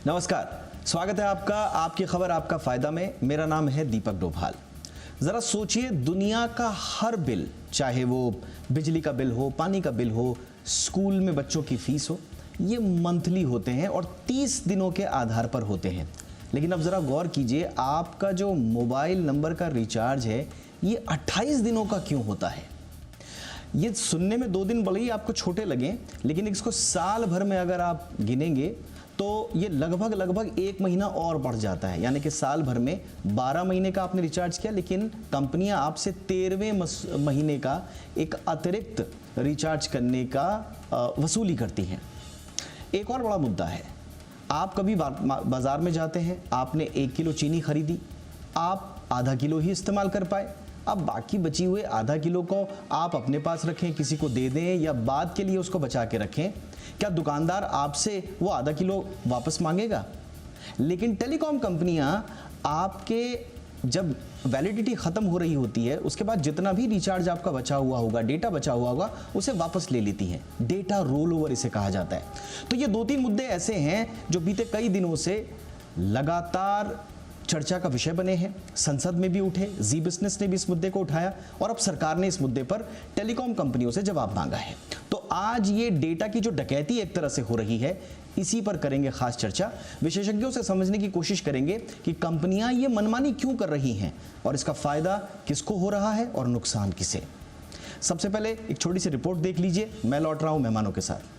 नमस्कार, स्वागत है आपका आपकी खबर आपका फायदा में। मेरा नाम है दीपक डोभाल। जरा सोचिए, दुनिया का हर बिल, चाहे वो बिजली का बिल हो, पानी का बिल हो, स्कूल में बच्चों की फीस हो, ये मंथली होते हैं और 30 दिनों के आधार पर होते हैं। लेकिन अब जरा गौर कीजिए, आपका जो मोबाइल नंबर का रिचार्ज है ये 28 दिनों का क्यों होता है। ये सुनने में 2 दिन बड़े ही आपको छोटे लगें, लेकिन इसको साल भर में अगर आप गिनेंगे तो ये लगभग 1 महीना और बढ़ जाता है। यानी कि साल भर में 12 महीने का आपने रिचार्ज किया, लेकिन कंपनियां आपसे 13वें महीने का एक अतिरिक्त रिचार्ज करने का वसूली करती हैं। एक और बड़ा मुद्दा है, आप कभी बाजार में जाते हैं, आपने 1 किलो चीनी खरीदी, आप आधा किलो ही इस्तेमाल कर पाए। अब बाकी बची हुए आधा किलो को आप अपने पास रखें, किसी को दे दें या बाद के लिए उसको बचा के रखें, क्या दुकानदार आपसे वो आधा किलो वापस मांगेगा? लेकिन टेलीकॉम कंपनियां आपके जब वैलिडिटी खत्म हो रही होती है, उसके बाद जितना भी रिचार्ज आपका बचा हुआ होगा, डेटा बचा हुआ होगा, उसे वापस ले लेती हैं। डेटा रोल ओवर इसे कहा जाता है। तो ये 2-3 मुद्दे ऐसे हैं जो बीते कई दिनों से लगातार चर्चा का विषय बने हैं। संसद में भी उठे, जी बिजनेस ने भी इस मुद्दे को उठाया और अब सरकार ने इस मुद्दे पर टेलीकॉम कंपनियों से जवाब मांगा है। तो आज ये डेटा की जो डकैती एक तरह से हो रही है, इसी पर करेंगे खास चर्चा। विशेषज्ञों से समझने की कोशिश करेंगे कि कंपनियां ये मनमानी क्यों कर रही हैं और इसका फायदा किसको हो रहा है और नुकसान किसे। सबसे पहले एक छोटी सी रिपोर्ट देख लीजिए, मैं लौट रहा हूं मेहमानों के साथ।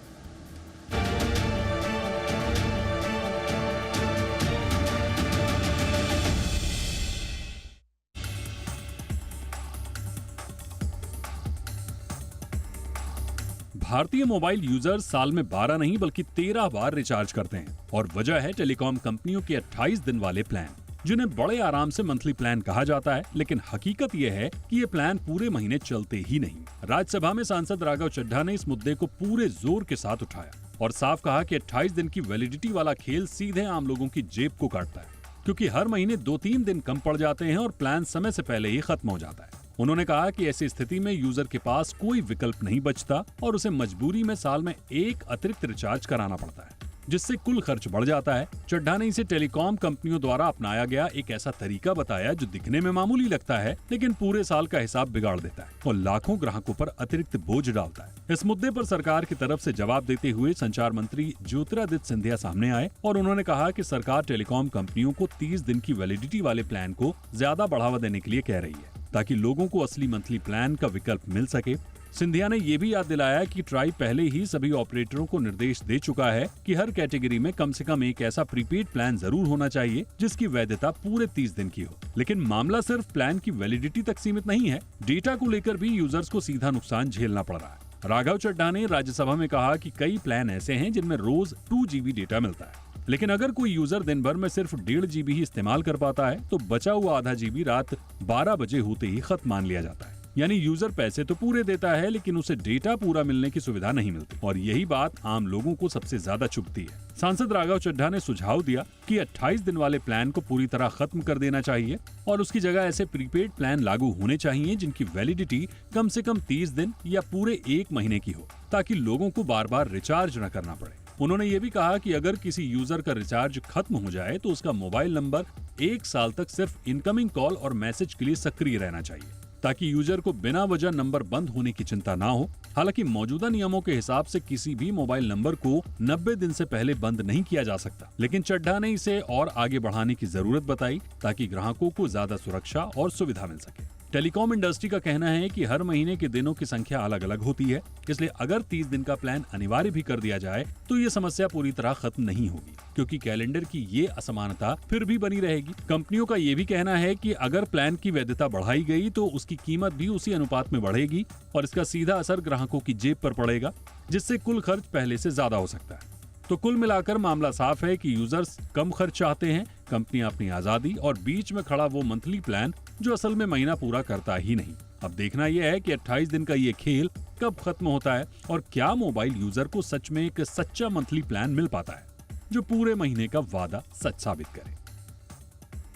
भारतीय मोबाइल यूजर्स साल में 12 नहीं बल्कि 13 बार रिचार्ज करते हैं और वजह है टेलीकॉम कंपनियों के 28 दिन वाले प्लान, जिन्हें बड़े आराम से मंथली प्लान कहा जाता है। लेकिन हकीकत यह है कि ये प्लान पूरे महीने चलते ही नहीं। राज्यसभा में सांसद राघव चड्ढा ने इस मुद्दे को पूरे जोर के साथ उठाया और साफ कहा कि 28 दिन की वैलिडिटी वाला खेल सीधे आम लोगों की जेब को काटता है, क्योंकि हर महीने 2-3 दिन कम पड़ जाते हैं और प्लान समय से पहले ही खत्म हो जाता है। उन्होंने कहा कि ऐसी स्थिति में यूजर के पास कोई विकल्प नहीं बचता और उसे मजबूरी में साल में एक अतिरिक्त रिचार्ज कराना पड़ता है, जिससे कुल खर्च बढ़ जाता है। चड्ढा ने इसे टेलीकॉम कंपनियों द्वारा अपनाया गया एक ऐसा तरीका बताया जो दिखने में मामूली लगता है, लेकिन पूरे साल का हिसाब बिगाड़ देता है और लाखों ग्राहकों पर अतिरिक्त बोझ डालता है। इस मुद्दे पर सरकार की तरफ से जवाब देते हुए संचार मंत्री ज्योतिरादित्य सिंधिया सामने आए और उन्होंने कहा कि सरकार टेलीकॉम कंपनियों को 30 दिन की वैलिडिटी वाले प्लान को ज्यादा बढ़ावा देने के लिए कह रही है, ताकि लोगों को असली मंथली प्लान का विकल्प मिल सके। सिंधिया ने यह भी याद दिलाया कि ट्राई पहले ही सभी ऑपरेटरों को निर्देश दे चुका है कि हर कैटेगरी में कम से कम एक ऐसा प्रीपेड प्लान जरूर होना चाहिए जिसकी वैधता पूरे 30 दिन की हो। लेकिन मामला सिर्फ प्लान की वैलिडिटी तक सीमित नहीं है, डेटा को लेकर भी यूजर्स को सीधा नुकसान झेलना पड़ रहा है। राघव चड्ढा ने राज्यसभा में कहा कि कई प्लान ऐसे हैं जिनमें रोज 2 GB डेटा मिलता है, लेकिन अगर कोई यूजर दिन भर में सिर्फ 1.5 GB ही इस्तेमाल कर पाता है तो बचा हुआ आधा GB रात 12 बजे होते ही खत्म मान लिया जाता है। यानी यूजर पैसे तो पूरे देता है, लेकिन उसे डेटा पूरा मिलने की सुविधा नहीं मिलती और यही बात आम लोगों को सबसे ज्यादा चुभती है। सांसद राघव चड्ढा ने सुझाव दिया कि 28 दिन वाले प्लान को पूरी तरह खत्म कर देना चाहिए और उसकी जगह ऐसे प्रीपेड प्लान लागू होने चाहिए जिनकी वैलिडिटी कम से कम 30 दिन या पूरे 1 महीने की हो, ताकि लोगों को बार बार रिचार्ज न करना पड़े। उन्होंने ये भी कहा कि अगर किसी यूजर का रिचार्ज खत्म हो जाए तो उसका मोबाइल नंबर 1 साल तक सिर्फ इनकमिंग कॉल और मैसेज के लिए सक्रिय रहना चाहिए, ताकि यूजर को बिना वजह नंबर बंद होने की चिंता ना हो। हालांकि मौजूदा नियमों के हिसाब से किसी भी मोबाइल नंबर को 90 दिन से पहले बंद नहीं किया जा सकता, लेकिन चड्ढा ने इसे और आगे बढ़ाने की जरूरत बताई ताकि ग्राहकों को ज्यादा सुरक्षा और सुविधा मिल सके। टेलीकॉम इंडस्ट्री का कहना है कि हर महीने के दिनों की संख्या अलग अलग होती है, इसलिए अगर 30 दिन का प्लान अनिवार्य भी कर दिया जाए तो ये समस्या पूरी तरह खत्म नहीं होगी, क्योंकि कैलेंडर की ये असमानता फिर भी बनी रहेगी। कंपनियों का ये भी कहना है कि अगर प्लान की वैधता बढ़ाई गई तो उसकी कीमत भी उसी अनुपात में बढ़ेगी और इसका सीधा असर ग्राहकों की जेब पर पड़ेगा, जिससे कुल खर्च पहले से ज्यादा हो सकता है। तो कुल मिलाकर मामला साफ है कि यूजर्स कम खर्च चाहते हैं, कंपनियां अपनी आजादी और बीच में खड़ा वो मंथली प्लान जो असल में महीना पूरा करता ही नहीं। अब देखना यह है कि 28 दिन का ये खेल कब खत्म होता है और क्या मोबाइल यूजर को सच में एक सच्चा मंथली प्लान मिल पाता है जो पूरे महीने का वादा सच साबित करे।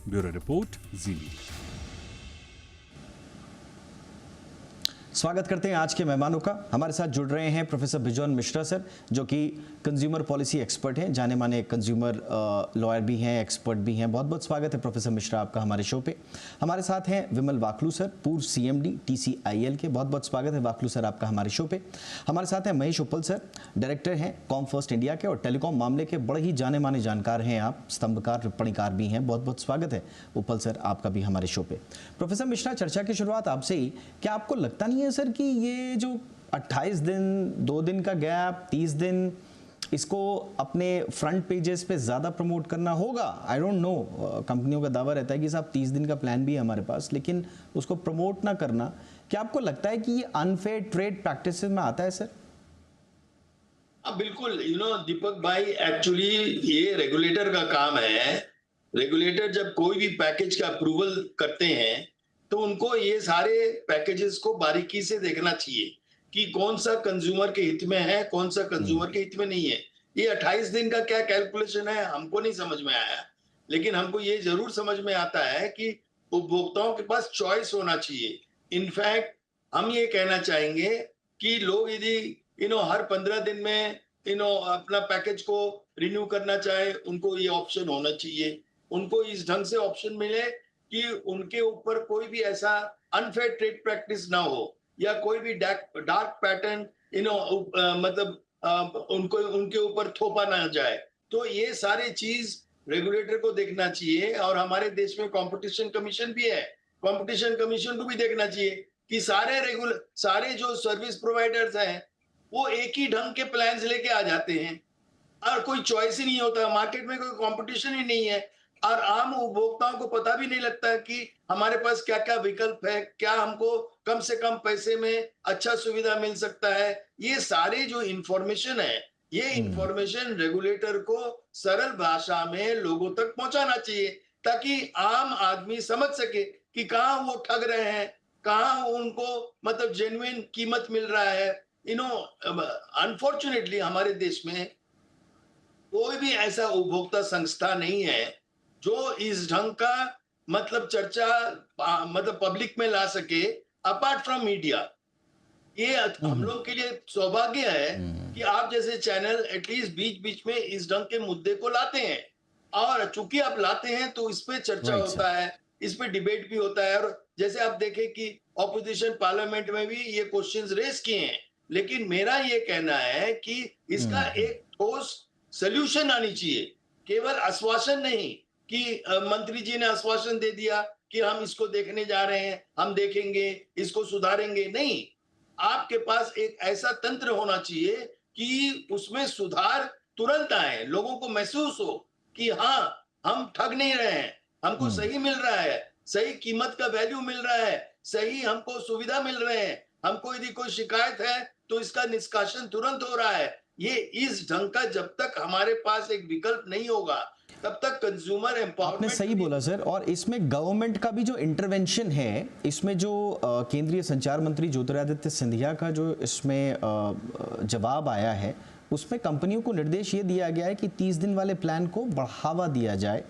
ब्यूरो रिपोर्ट, जी मीडिया। स्वागत करते हैं आज के मेहमानों का। हमारे साथ जुड़ रहे हैं प्रोफेसर बिजॉन मिश्रा सर, जो कि कंज्यूमर पॉलिसी एक्सपर्ट हैं, जाने माने कंज्यूमर लॉयर भी हैं, एक्सपर्ट भी हैं। बहुत बहुत स्वागत है प्रोफेसर मिश्रा आपका हमारे शो पे। हमारे साथ हैं विमल वाकलू सर, पूर्व CMD TCIL के। बहुत बहुत स्वागत है वाकलू सर आपका हमारे शो पे। हमारे साथ हैं महेश उपल सर, डायरेक्टर हैं कॉम फर्स्ट इंडिया के और टेलीकॉम मामले के बड़े ही जाने माने जानकार हैं आप, स्तंभकार टिप्पणीकार भी हैं। बहुत बहुत स्वागत है उपल सर आपका भी हमारे शो पे। प्रोफेसर मिश्रा, चर्चा की शुरुआत आपसे ही। क्या आपको लगता नहीं है सर कि ये जो 28 दिन, 2 दिन का गैप, 30 दिन, इसको अपने फ्रंट पेजेस पे ज़्यादा प्रमोट करना होगा? आई डोंट नो, कंपनियों का दावा रहता है कि साहब 30 दिन का प्लान भी है हमारे पास, लेकिन उसको प्रमोट ना करना, क्या आपको लगता है कि ये अनफेयर ट्रेड प्रैक्टिसेस में आता है सर? बिल्कुल, दीपक भाई, एक्चुअली ये रेगुलेटर का काम है। रेगुलेटर जब कोई भी पैकेज का अप्रूवल करते हैं तो उनको ये सारे पैकेजेस को बारीकी से देखना चाहिए कि कौन सा कंज्यूमर के हित में है, कौन सा कंज्यूमर के हित में नहीं है। ये 28 दिन का क्या कैलकुलेशन है हमको नहीं समझ में आया, लेकिन हमको ये जरूर समझ में आता है कि उपभोक्ताओं के पास चॉइस होना चाहिए। इनफैक्ट हम ये कहना चाहेंगे कि लोग यदि हर 15 दिन में अपना पैकेज को रिन्यू करना चाहे, उनको ये ऑप्शन होना चाहिए। उनको इस ढंग से ऑप्शन मिले कि उनके ऊपर कोई भी ऐसा अनफेयर ट्रेड प्रैक्टिस ना हो या कोई भी डार्क पैटर्न मतलब उनको उनके ऊपर थोपा ना जाए। तो ये सारी चीज रेगुलेटर को देखना चाहिए और हमारे देश में कंपटीशन कमीशन भी है। कंपटीशन कमीशन को भी देखना चाहिए कि सारे जो सर्विस प्रोवाइडर्स हैं वो एक ही ढंग के प्लान्स लेके आ जाते हैं और कोई चॉइस ही नहीं होता, मार्केट में कोई कंपटीशन ही नहीं है और आम उपभोक्ताओं को पता भी नहीं लगता कि हमारे पास क्या क्या विकल्प है, क्या हमको कम से कम पैसे में अच्छा सुविधा मिल सकता है। ये सारे जो इंफॉर्मेशन है, ये इंफॉर्मेशन रेगुलेटर को सरल भाषा में लोगों तक पहुंचाना चाहिए ताकि आम आदमी समझ सके कि कहाँ वो ठग रहे हैं, कहाँ उनको मतलब जेन्युइन कीमत मिल रहा है। अनफॉर्चुनेटली हमारे देश में कोई भी ऐसा उपभोक्ता संस्था नहीं है जो इस ढंग का मतलब चर्चा मतलब पब्लिक में ला सके अपार्ट फ्रॉम मीडिया। ये हम लोग के लिए सौभाग्य है कि आप जैसे चैनल एटलीस्ट बीच बीच में इस ढंग के मुद्दे को लाते हैं और चूंकि आप लाते हैं तो इस पे चर्चा होता है, इस पे डिबेट भी होता है। और जैसे आप देखें कि ऑपोजिशन पार्लियामेंट में भी ये क्वेश्चंस रेज किए हैं, लेकिन मेरा ये कहना है कि इसका एक ठोस सॉल्यूशन आनी चाहिए, केवल आश्वासन नहीं कि मंत्री जी ने आश्वासन दे दिया कि हम इसको देखने जा रहे हैं, हम देखेंगे, इसको सुधारेंगे। नहीं, आपके पास एक ऐसा तंत्र होना चाहिए कि उसमें सुधार तुरंत आए, लोगों को महसूस हो कि हाँ, हम ठग नहीं रहे हैं, हमको सही मिल रहा है, सही कीमत का वैल्यू मिल रहा है, सही हमको सुविधा मिल रहे हैं। हमको यदि कोई शिकायत है तो इसका निष्कासन तुरंत हो रहा है। ये इस ढंग का जब तक हमारे पास एक विकल्प नहीं होगा तब तक कंज्यूमर एम्पावरमेंट। आपने सही बोला सर। और इसमें गवर्नमेंट का भी जो इंटरवेंशन है, इसमें जो केंद्रीय संचार मंत्री ज्योतिरादित्य सिंधिया का जो इसमें जवाब आया है, उसमें कंपनियों को निर्देश ये दिया गया है कि 30 दिन वाले प्लान को बढ़ावा दिया जाए,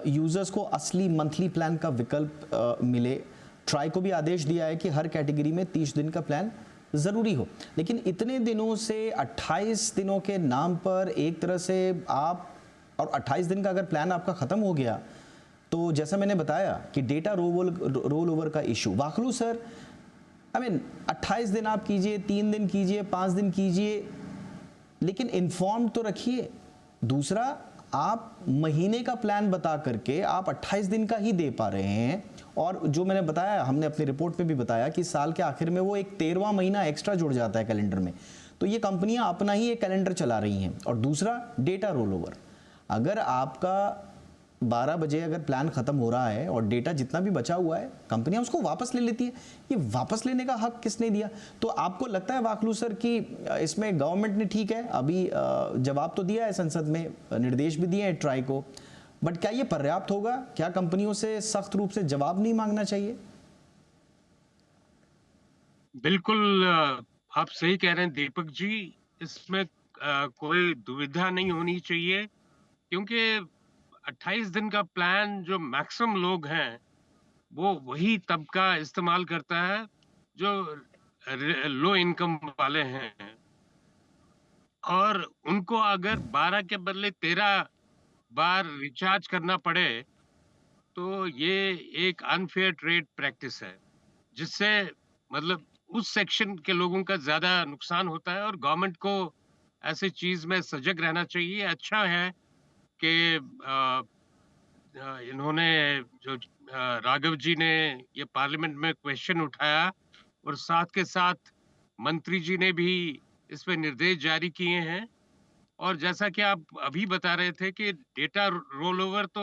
यूजर्स को असली मंथली प्लान का विकल्प मिले। ट्राई को भी आदेश दिया है कि हर कैटेगरी में 30 दिन का प्लान ज़रूरी हो। लेकिन इतने दिनों से 28 दिनों के नाम पर एक तरह से आप, और 28 दिन का अगर प्लान आपका ख़त्म हो गया तो जैसा मैंने बताया कि डेटा रोल ओवर का इशू। वाकलू सर, आई मीन 28 दिन आप कीजिए, 3 दिन कीजिए, 5 दिन कीजिए, लेकिन इन्फॉर्म तो रखिए। दूसरा, आप महीने का प्लान बता करके आप 28 दिन का ही दे पा रहे हैं। और जो मैंने बताया, हमने अपनी रिपोर्ट में भी बताया कि साल के आखिर में वो एक 13वां महीना एक्स्ट्रा जुड़ जाता है कैलेंडर में। तो ये कंपनियां अपना ही एक कैलेंडर चला रही हैं। और दूसरा, डेटा रोल ओवर। अगर आपका 12 बजे अगर प्लान खत्म हो रहा है और डेटा जितना भी बचा हुआ है, कंपनियां उसको वापस ले लेती है। ये वापस लेने का हक किसने दिया? तो आपको लगता है वाकलू सर कि इसमें गवर्नमेंट ने, ठीक है, अभी जवाब तो दिया है, संसद में निर्देश भी दिए हैं ट्राई को, बट क्या ये पर्याप्त होगा? क्या कंपनियों से सख्त रूप से जवाब नहीं मांगना चाहिए? बिल्कुल, आप सही कह रहे हैं दीपक जी। इसमें कोई दुविधा नहीं होनी चाहिए, क्योंकि 28 दिन का प्लान जो मैक्सिमम लोग हैं वो वही तबका इस्तेमाल करता है जो लो इनकम वाले हैं और उनको अगर 12 के बदले 13 बार रिचार्ज करना पड़े तो ये एक अनफेयर ट्रेड प्रैक्टिस है, जिससे मतलब उस सेक्शन के लोगों का ज्यादा नुकसान होता है और गवर्नमेंट को ऐसी चीज में सजग रहना चाहिए। अच्छा है कि इन्होंने जो राघव जी ने ये पार्लियामेंट में क्वेश्चन उठाया और साथ के साथ मंत्री जी ने भी इस पे निर्देश जारी किए हैं। और जैसा कि आप अभी बता रहे थे कि डेटा रोल ओवर तो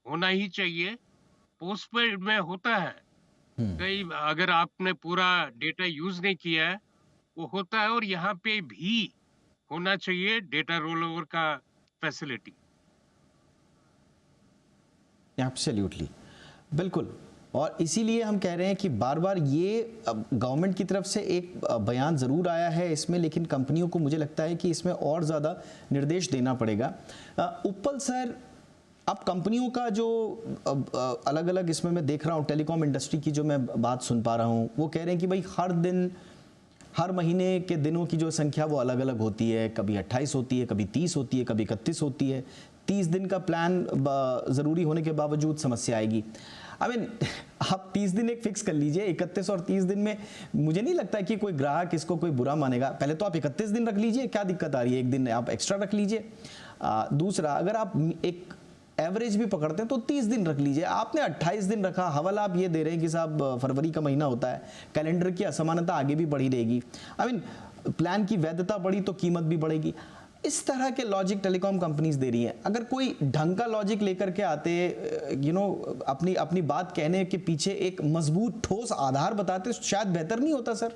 होना ही चाहिए, पोस्टपेड में होता है। कई अगर आपने पूरा डेटा यूज नहीं किया है वो होता है, और यहाँ पे भी होना चाहिए डेटा रोल ओवर का फैसिलिटी। एब्सोल्युटली, बिल्कुल। और इसीलिए हम कह रहे हैं कि बार बार ये गवर्नमेंट की तरफ से एक बयान ज़रूर आया है इसमें, लेकिन कंपनियों को मुझे लगता है कि इसमें और ज़्यादा निर्देश देना पड़ेगा। उपल सर, अब कंपनियों का जो अलग अलग इसमें मैं देख रहा हूँ, टेलीकॉम इंडस्ट्री की जो मैं बात सुन पा रहा हूँ, वो कह रहे हैं कि भाई हर दिन, हर महीने के दिनों की जो संख्या वो अलग अलग होती है, कभी 28 होती है, कभी 30 होती है, कभी 31 होती है। 30 दिन का प्लान ज़रूरी होने के बावजूद समस्या आएगी। आई मीन आप 30 दिन एक फिक्स कर लीजिए, 31 और 30 दिन में मुझे नहीं लगता कि कोई ग्राहक इसको कोई बुरा मानेगा। पहले तो आप 31 दिन रख लीजिए, क्या दिक्कत आ रही है, एक दिन आप एक्स्ट्रा रख लीजिए। दूसरा, अगर आप एक एवरेज भी पकड़ते हैं तो 30 दिन रख लीजिए। आपने 28 दिन रखा, हवाला आप ये दे रहे हैं कि साहब फरवरी का महीना होता है, कैलेंडर की असमानता आगे भी बढ़ी रहेगी। आई मीन प्लान की वैधता बढ़ी तो कीमत भी बढ़ेगी। इस तरह के लॉजिक टेलीकॉम कंपनीज दे रही हैं। अगर कोई ढंग का लॉजिक लेकर के आते, अपनी अपनी बात कहने के पीछे एक मजबूत ठोस आधार बताते, शायद बेहतर नहीं होता सर?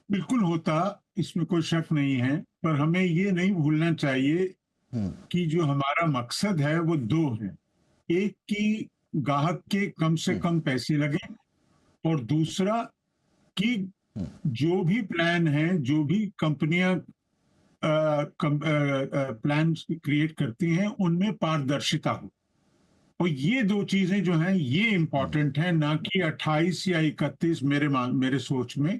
बिल्कुल होता, इसमें कोई शक नहीं है, पर हमें ये नहीं भूलना चाहिए कि जो हमारा मकसद है वो दो है। एक कि ग्राहक के कम से कम पैसे लगे, और दूसरा कि जो भी प्लान है, जो भी कंपनियां प्लान क्रिएट करती हैं, उनमें पारदर्शिता हो। और ये दो चीजें जो हैं ये इंपॉर्टेंट है, ना कि 28 या 31 मेरे सोच में।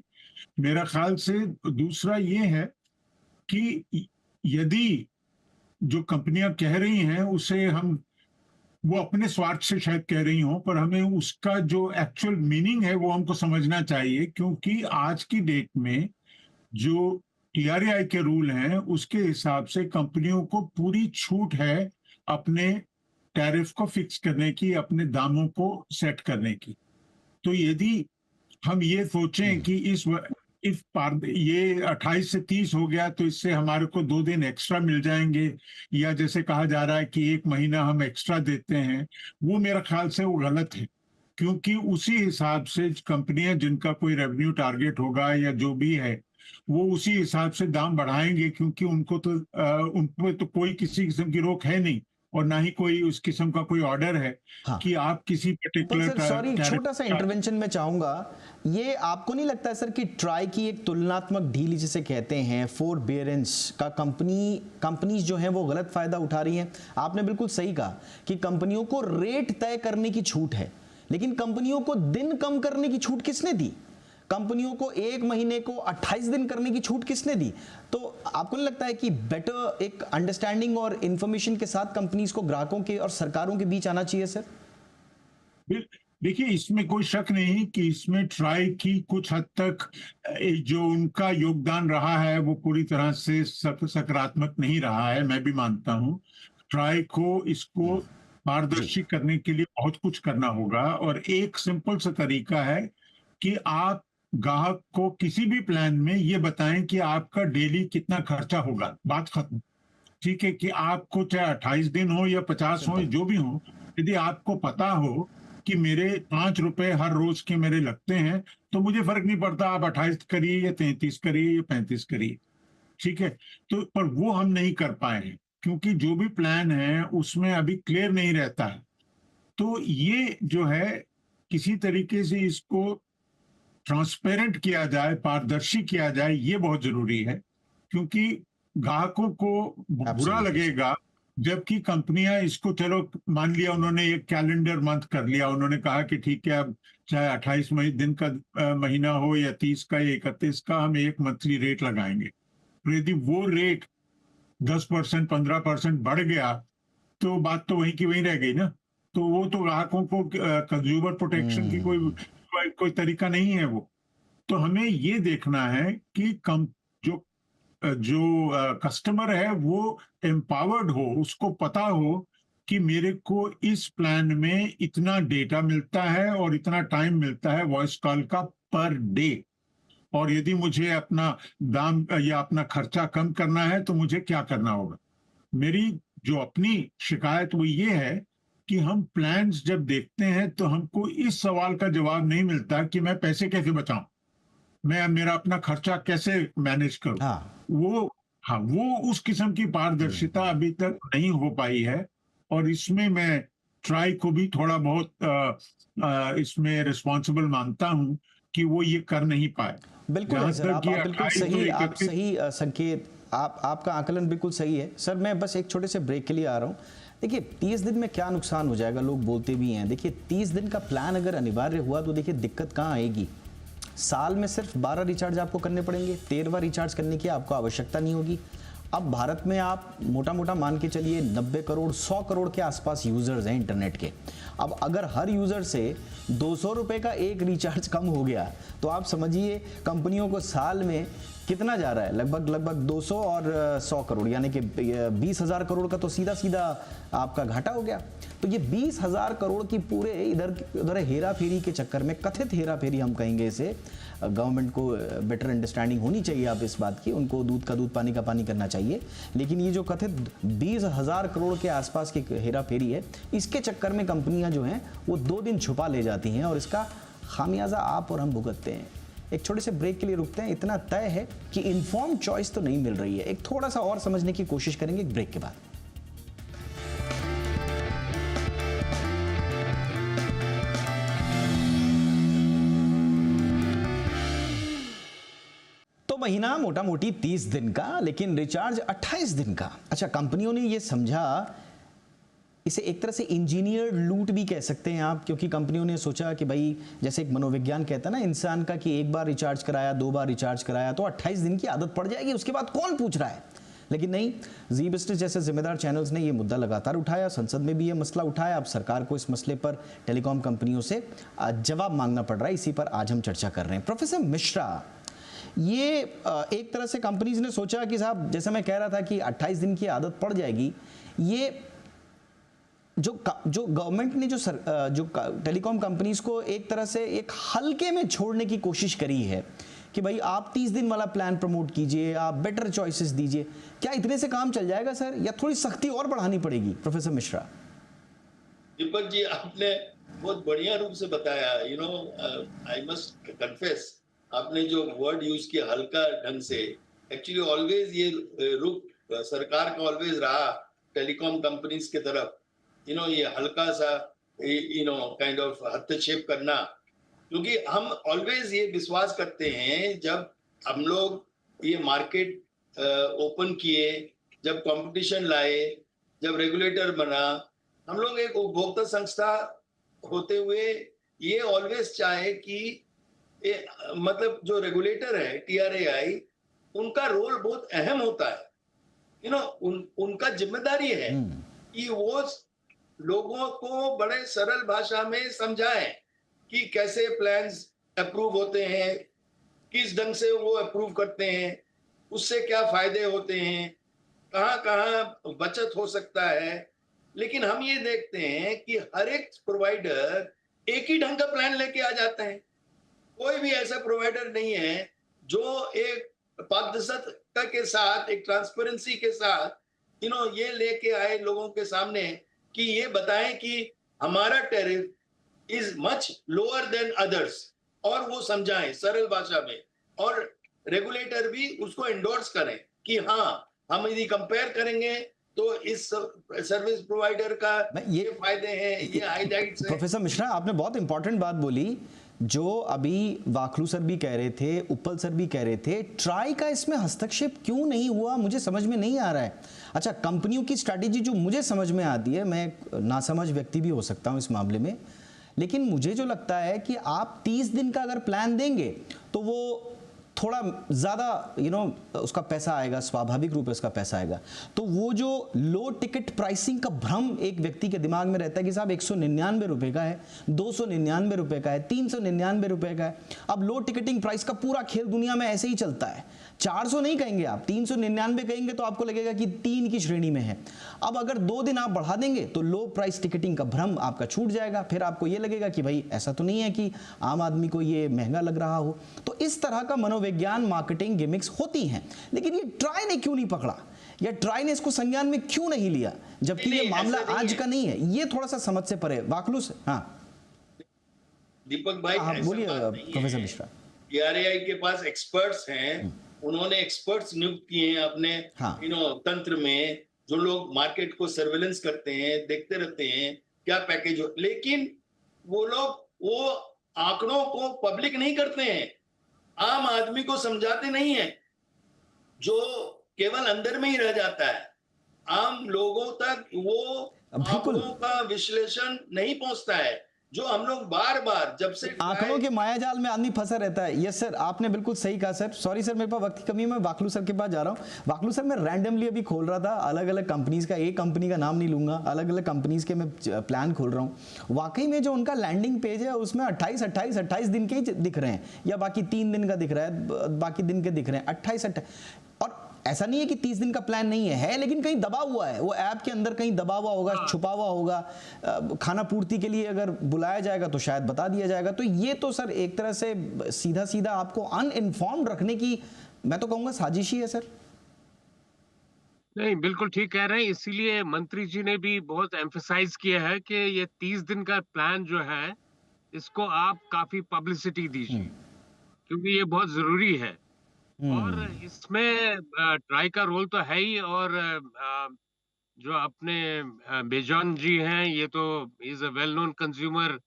मेरा ख्याल से दूसरा ये है कि यदि जो कंपनियां कह रही हैं उसे वो अपने स्वार्थ से शायद कह रही हो, पर हमें उसका जो एक्चुअल मीनिंग है वो हमको समझना चाहिए। क्योंकि आज की डेट में जो TRAI के रूल हैं उसके हिसाब से कंपनियों को पूरी छूट है अपने टैरिफ को फिक्स करने की, अपने दामों को सेट करने की। तो यदि हम ये सोचें कि ये 28 से 30 हो गया तो इससे हमारे को 2 दिन एक्स्ट्रा मिल जाएंगे, या जैसे कहा जा रहा है कि 1 महीना हम एक्स्ट्रा देते हैं, वो मेरा ख्याल से वो गलत है। क्योंकि उसी हिसाब से कंपनियां जिनका कोई रेवेन्यू टारगेट होगा या जो भी है, वो उसी हिसाब से दाम बढ़ाएंगे, क्योंकि उन पे तो कोई किसी किस्म की रोक है नहीं, और ना ही कोई उस किस्म का कोई ऑर्डर है कि आप किसी पर्टिकुलर। सॉरी, छोटा सा इंटरवेंशन मैं चाहूंगा। ये आपको नहीं लगता है सर कि ट्राई की एक तुलनात्मक ढील जिसे कहते हैं, फोरबेरेंस का कंपनीज जो हैं वो गलत फायदा उठा रही हैं? आपने बिल्कुल सही कहा कि कंपनियों को रेट तय करने की छूट है, लेकिन कंपनियों को दिन कम करने की छूट किसने दी? कंपनियों को 1 महीने को 28 दिन करने की छूट किसने दी? तो आपको नहीं लगता है कि बेटर एक अंडरस्टैंडिंग और इंफॉर्मेशन के साथ कंपनीज को ग्राहकों के और सरकारों के बीच आना चाहिए सर? देखिए, इसमें कोई शक नहीं कि इसमें ट्राई की कुछ हद तक जो उनका योगदान रहा है वो पूरी तरह से सकारात्मक नहीं रहा है, मैं भी मानता हूं। ट्राई को इसको पारदर्शी करने के लिए बहुत कुछ करना होगा, और एक सिंपल सा तरीका है कि आप ग्राहक को किसी भी प्लान में ये बताएं कि आपका डेली कितना खर्चा होगा, बात खत्म। ठीक है, कि आपको चाहे 28 दिन हो या 50 हो, जो भी हो, यदि आपको पता हो कि मेरे 5 रुपए हर रोज के मेरे लगते हैं, तो मुझे फर्क नहीं पड़ता आप 28 करिए या 33 करिए या 35 करिए। ठीक है, तो पर वो हम नहीं कर पाए हैं, क्योंकि जो भी प्लान है उसमें अभी क्लियर नहीं रहता है। तो ये जो है किसी तरीके से इसको ट्रांसपेरेंट किया जाए, पारदर्शी किया जाए, ये बहुत जरूरी है। क्योंकि ग्राहकों को बुरा लगेगा जबकि कंपनियां इसको, चलो मान लिया उन्होंने एक कैलेंडर मंथ कर लिया, उन्होंने कहा कि ठीक है अब चाहे 28 दिन का महीना हो या 30 का या 31 का, हम एक मंथली रेट लगाएंगे। तो यदि वो रेट 10% 15% बढ़ गया तो बात तो वहीं की वहीं रह गई ना। तो वो तो ग्राहकों को, कंज्यूमर प्रोटेक्शन की कोई तरीका नहीं है वो। तो हमें ये देखना है कि जो कस्टमर है वो एम्पावर्ड हो, उसको पता हो कि मेरे को इस प्लान में इतना डेटा मिलता है और इतना टाइम मिलता है वॉइस कॉल का पर डे, और यदि मुझे अपना दाम या अपना खर्चा कम करना है तो मुझे क्या करना होगा। मेरी जो अपनी शिकायत वो ये है कि हम प्लान्स जब देखते हैं तो हमको इस सवाल का जवाब नहीं मिलता कि मैं पैसे कैसे बचाऊं, मैं मेरा अपना खर्चा कैसे मैनेज करूं। वो उस किस्म की पारदर्शिता अभी तक नहीं हो पाई है, और इसमें मैं ट्राई को भी थोड़ा बहुत इसमें रिस्पॉन्सिबल मानता हूं कि वो ये कर नहीं पाए। बिल्कुल है सर, आप बिल्कुल 28 सही, तो आप सही संकेत, आपका आकलन बिल्कुल सही है सर। मैं बस एक छोटे से ब्रेक के लिए आ रहा हूँ। देखिए 30 दिन में क्या नुकसान हो जाएगा, लोग बोलते भी हैं। देखिए 30 दिन का प्लान अगर अनिवार्य हुआ तो देखिए दिक्कत कहाँ आएगी। साल में सिर्फ 12 रिचार्ज आपको करने पड़ेंगे, 13वां रिचार्ज करने की आपको आवश्यकता नहीं होगी। अब भारत में आप मोटा मोटा मान के चलिए 90 करोड़ 100 करोड़ के आसपास यूजर्स हैं इंटरनेट के। अब अगर हर यूजर से 200 रुपए का एक रिचार्ज कम हो गया तो आप समझिए कंपनियों को साल में कितना जा रहा है, लगभग 200 और 100 करोड़, यानी कि 20,000 करोड़ का तो सीधा सीधा आपका घाटा हो गया। तो ये 20,000 करोड़ की पूरे इधर उधर हेरा फेरी के चक्कर में, कथित हेरा फेरी हम कहेंगे इसे, गवर्नमेंट को बेटर अंडरस्टैंडिंग होनी चाहिए आप इस बात की, उनको दूध का दूध पानी का पानी करना चाहिए। लेकिन ये जो कथित 20,000 करोड़ के आसपास की हेरा फेरी है, इसके चक्कर में कंपनियां जो हैं वो 2 दिन छुपा ले जाती हैं और इसका खामियाजा आप और हम भुगतते हैं। एक छोटे से ब्रेक के लिए रुकते हैं। इतना तय है कि इन्फॉर्म चॉइस तो नहीं मिल रही है। एक थोड़ा सा और समझने की कोशिश करेंगे एक ब्रेक के बाद। तो महीना मोटा मोटी 30 दिन का, लेकिन रिचार्ज 28 दिन का। अच्छा, कंपनियों ने ये समझा, इसे एक तरह से इंजीनियर लूट भी कह सकते हैं आप, क्योंकि कंपनियों ने सोचा कि भाई जैसे एक मनोविज्ञान कहता है ना इंसान का कि एक बार रिचार्ज कराया, 2 बार रिचार्ज कराया तो 28 दिन की आदत पड़ जाएगी, उसके बाद कौन पूछ रहा है। लेकिन नहीं, जी बिजनेस जैसे जिम्मेदार चैनल्स ने ये मुद्दा लगातार उठाया, संसद में भी ये मसला उठाया। अब सरकार को इस मसले पर टेलीकॉम कंपनियों से जवाब मांगना पड़ रहा है। इसी पर आज हम चर्चा कर रहे हैं। प्रोफेसर मिश्रा, ये एक तरह से कंपनीज ने सोचा कि साहब जैसे मैं कह रहा था कि 28 दिन की आदत पड़ जाएगी, ये जो गवर्नमेंट ने जो टेलीकॉम कंपनीज को एक तरह से एक हल्के में छोड़ने की कोशिश करी है कि भाई आप 30 दिन वाला प्लान प्रमोट कीजिए, आप बेटर चॉइसेस दीजिए, क्या इतने से काम चल जाएगा सर, या थोड़ी सख्ती और बढ़ानी पड़ेगी? प्रोफेसर मिश्रा। दीपक जी, आपने बहुत बढ़िया रूप से बताया। आई मस्ट कन्फेस, आपने जो वर्ड यूज किया हल्का ढंग से, एक्चुअली ऑलवेज ये रुख सरकार का ऑलवेज रहा टेलीकॉम कंपनीज के तरफ, ये हल्का सा काइंड ऑफ हस्तक्षेप करना, क्योंकि हम ऑलवेज ये विश्वास करते हैं जब हम लोग ये मार्केट ओपन किए, जब कंपटीशन लाए, जब रेगुलेटर बना, हम लोग एक उपभोक्ता संस्था होते हुए ये ऑलवेज चाहे कि मतलब जो रेगुलेटर है TRAI, उनका रोल बहुत अहम होता है। उनका जिम्मेदारी है कि वो लोगों को बड़े सरल भाषा में समझाएं कि कैसे प्लान्स अप्रूव होते हैं, किस ढंग से वो अप्रूव करते हैं, उससे क्या फायदे होते हैं, कहाँ कहाँ बचत हो सकता है। लेकिन हम ये देखते हैं कि हर एक प्रोवाइडर एक ही ढंग का प्लान लेके आ जाते हैं। कोई भी ऐसा प्रोवाइडर नहीं है जो एक पारदर्शिता के साथ, एक ट्रांसपेरेंसी के साथ ये लेके आए लोगों के सामने कि ये बताएं कि हमारा tariff is much lower than others, और वो समझाएं सरल भाषा में, और रेगुलेटर भी उसको एंडोर्स करें कि हाँ, हम यदि कंपेयर करेंगे तो इस सर्विस प्रोवाइडर का ये फायदे हैं, ये हाईलाइट्स हैं। प्रोफेसर मिश्रा, आपने बहुत इंपॉर्टेंट बात बोली जो अभी वाखलू सर भी कह रहे थे, उपल सर भी कह रहे थे, ट्राई का इसमें हस्तक्षेप क्यों नहीं हुआ, मुझे समझ में नहीं आ रहा है। अच्छा, कंपनियों की स्ट्रैटेजी जो मुझे समझ में आती है, मैं नासमझ व्यक्ति भी हो सकता हूं इस मामले में, लेकिन मुझे जो लगता है कि आप 30 दिन का अगर प्लान देंगे तो वो थोड़ा ज़्यादा उसका पैसा आएगा, स्वाभाविक रूप से उसका पैसा आएगा। तो वो जो लो टिकट प्राइसिंग का भ्रम एक व्यक्ति के दिमाग में रहता है कि साहब 199 रुपए का है, 299 रुपए का है, 399 रुपए का है। अब लो टिकटिंग प्राइस का पूरा खेल दुनिया में ऐसे ही चलता है। 400 नहीं कहेंगे आप, 399 कहेंगे तो आपको लगेगा कि 3 की श्रेणी में है। अब अगर 2 दिन आप बढ़ा देंगे तो लो प्राइस टिकटिंग का भ्रम आपका छूट जाएगा, फिर आपको ये लगेगा कि भाई ऐसा तो नहीं है कि आम आदमी को ये महंगा लग रहा हो। तो इस तरह का मनोविज्ञान, मार्केटिंग गिमिक्स होती हैं। लेकिन ये ट्राई ने क्यों नहीं पकड़ा, या ट्राई ने इसको संज्ञान में क्यों नहीं लिया, जबकि ये मामला आज का नहीं है? ये थोड़ा सा समझ से परे। वाकलू से हाँ दीपक भाई, बोलिए प्रोफेसर मिश्रा। TRAI के पास एक्सपर्ट्स हैं, उन्होंने एक्सपर्ट्स नियुक्त किए हैं अपने तंत्र में, जो लोग मार्केट को सर्वेलेंस करते हैं, देखते रहते हैं क्या पैकेज हो। लेकिन वो लोग वो आंकड़ों को पब्लिक नहीं करते हैं, आम आदमी को समझाते नहीं है, जो केवल अंदर में ही रह जाता है। आम लोगों तक वो आंकड़ों का विश्लेषण नहीं पहुंचता है, जो हम लोग बार बार जब से आंकड़ों के मायाजाल में आदमी फंसा रहता है। यस सर, आपने बिल्कुल सही कहा सर। सॉरी सर, मेरे पास वक्त की कमी है, मैं वाकलू सर के पास जा रहा हूँ। वाकलू सर, मैं रैंडमली अभी खोल रहा था अलग अलग कंपनीज का, एक कंपनी का नाम नहीं लूंगा, अलग अलग कंपनीज के मैं प्लान खोल रहा हूँ। वाकई में जो उनका लैंडिंग पेज है उसमें 28 दिन के ही दिख रहे हैं, या बाकी 3 दिन का दिख रहा है, बाकी दिन के दिख रहे हैं 28। और ऐसा नहीं है कि 30 दिन का प्लान नहीं है, लेकिन कहीं दबा हुआ है, वो ऐप के अंदर कहीं दबा हुआ होगा, छुपा हुआ होगा। खाना पूर्ति के लिए अगर बुलाया जाएगा तो शायद बता दिया जाएगा। तो ये तो सर एक तरह से सीधा सीधा आपको अनइन्फॉर्म्ड रखने की, मैं तो कहूंगा, साजिश ही है सर। नहीं, बिल्कुल ठीक कह रहे हैं। इसीलिए मंत्री जी ने भी बहुत एम्फसाइज किया है कि ये 30 दिन का प्लान जो है, इसको आप काफी पब्लिसिटी दीजिए, क्योंकि ये बहुत जरूरी है। और इसमें ट्राई का रोल तो है ही, और जो अपने बेजॉन जी हैं, ये तो is a well known consumer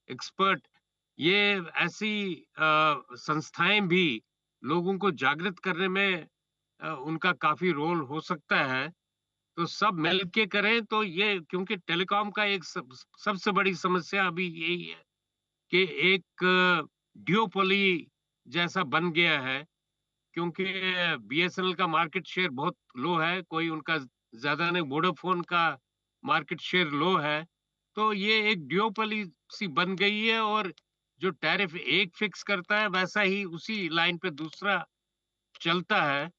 expert. ये ऐसी संस्थाएं भी लोगों को जागृत करने में उनका काफी रोल हो सकता है। तो सब मिल के करें तो ये, क्योंकि टेलीकॉम का एक सबसे बड़ी समस्या अभी यही है कि एक ड्यूओपोली जैसा बन गया है, क्योंकि BSNL का मार्केट शेयर बहुत लो है, कोई उनका ज्यादा नहीं, वोडाफोन का मार्केट शेयर लो है। तो ये एक ड्यूओपोली सी बन गई है, और जो टैरिफ एक फिक्स करता है वैसा ही उसी लाइन पे दूसरा चलता है।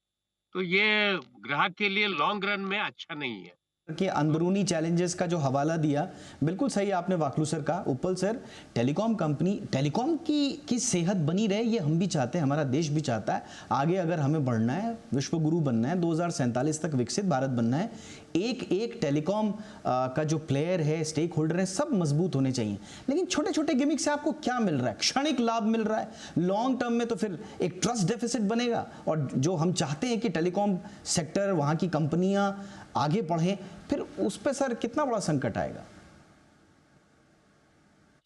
तो ये ग्राहक के लिए लॉन्ग रन में अच्छा नहीं है। के अंदरूनी चैलेंजेस का जो हवाला दिया, बिल्कुल सही आपने वाकलू सर का। उपल सर, टेलीकॉम कंपनी, टेलीकॉम की सेहत बनी रहे, ये हम भी चाहते हैं, हमारा देश भी चाहता है। आगे अगर हमें बढ़ना है, विश्व गुरु बनना है, 2047 तक विकसित भारत बनना है, एक टेलीकॉम का जो प्लेयर है, स्टेक होल्डर है, सब मजबूत होने चाहिए। लेकिन छोटे छोटे गिमिक से आपको क्या मिल रहा है? क्षणिक लाभ मिल रहा है। लॉन्ग टर्म में तो फिर एक ट्रस्ट डेफिसिट बनेगा, और जो हम चाहते हैं कि टेलीकॉम सेक्टर, वहां की कंपनियां आगे बढ़े, फिर उस पे सर कितना बड़ा संकट आएगा?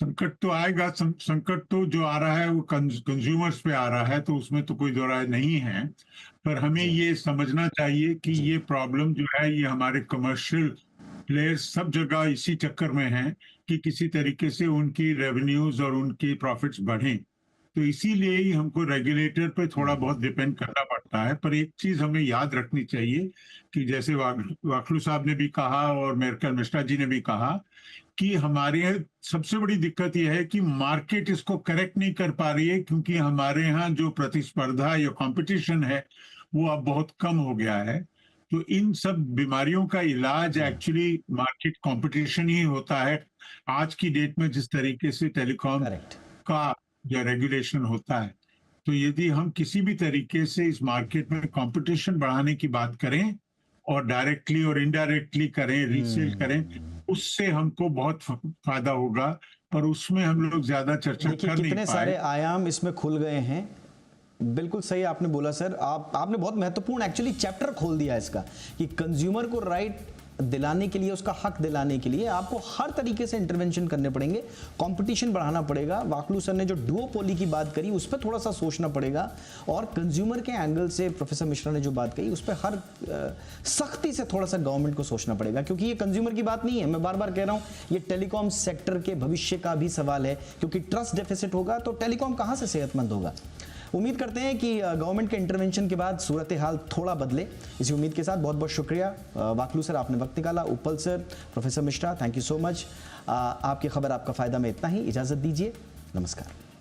संकट तो आएगा। संकट तो जो आ रहा है वो कंज्यूमर्स पे आ रहा है, तो उसमें तो कोई दो राय नहीं है। पर हमें ये समझना चाहिए कि ये प्रॉब्लम जो है, ये हमारे कमर्शियल प्लेयर्स सब जगह इसी चक्कर में हैं कि किसी तरीके से उनकी रेवेन्यूज और उनकी प्रॉफिट्स बढ़ें। तो इसीलिए ही हमको रेगुलेटर पे थोड़ा बहुत डिपेंड करना पड़ता है। पर एक चीज हमें याद रखनी चाहिए कि जैसे वाकलू साहब ने भी कहा और मेरकल मिश्रा जी ने भी कहा कि हमारे यहाँ सबसे बड़ी दिक्कत यह है कि मार्केट इसको करेक्ट नहीं कर पा रही है, क्योंकि हमारे यहाँ जो प्रतिस्पर्धा या कंपटीशन है वो अब बहुत कम हो गया है। तो इन सब बीमारियों का इलाज एक्चुअली मार्केट कंपटीशन ही होता है। आज की डेट में जिस तरीके से टेलीकॉम का जो रेगुलेशन होता है, तो यदि हम किसी भी तरीके से इस मार्केट में कंपटीशन बढ़ाने की बात करें और डायरेक्टली और इनडायरेक्टली करें, रीसेल करें, उससे हमको बहुत फायदा होगा। पर उसमें हम लोग ज्यादा चर्चा कर नहीं पाए। कितने सारे आयाम इसमें खुल गए हैं। बिल्कुल सही आपने बोला सर। आपने बहुत महत्वपूर्ण एक्चुअली चैप्टर खोल दिया इसका, कि कंज्यूमर को राइट दिलाने के लिए, उसका हक दिलाने के लिए आपको हर तरीके से इंटरवेंशन करने पड़ेंगे, कंपटीशन बढ़ाना पड़ेगा। वाकलू सर ने जो डुओपोली की बात करी उस पर थोड़ा सा सोचना पड़ेगा, और कंज्यूमर के एंगल से प्रोफेसर मिश्रा ने जो बात कही उस पर हर सख्ती से थोड़ा सा गवर्नमेंट को सोचना पड़ेगा, क्योंकि ये कंज्यूमर की बात नहीं है। मैं बार बार कह रहा हूं, ये टेलीकॉम सेक्टर के भविष्य का भी सवाल है, क्योंकि ट्रस्ट डेफिसिट होगा तो टेलीकॉम कहां से सेहतमंद होगा। उम्मीद करते हैं कि गवर्नमेंट के इंटरवेंशन के बाद सूरत हाल थोड़ा बदले। इसी उम्मीद के साथ बहुत बहुत शुक्रिया वाकलू सर, आपने वक्त निकाला। उपल sir, professor Mishra, thank you so much. आपकी खबर आपका फायदा में इतना ही, इजाजत दीजिए, नमस्कार।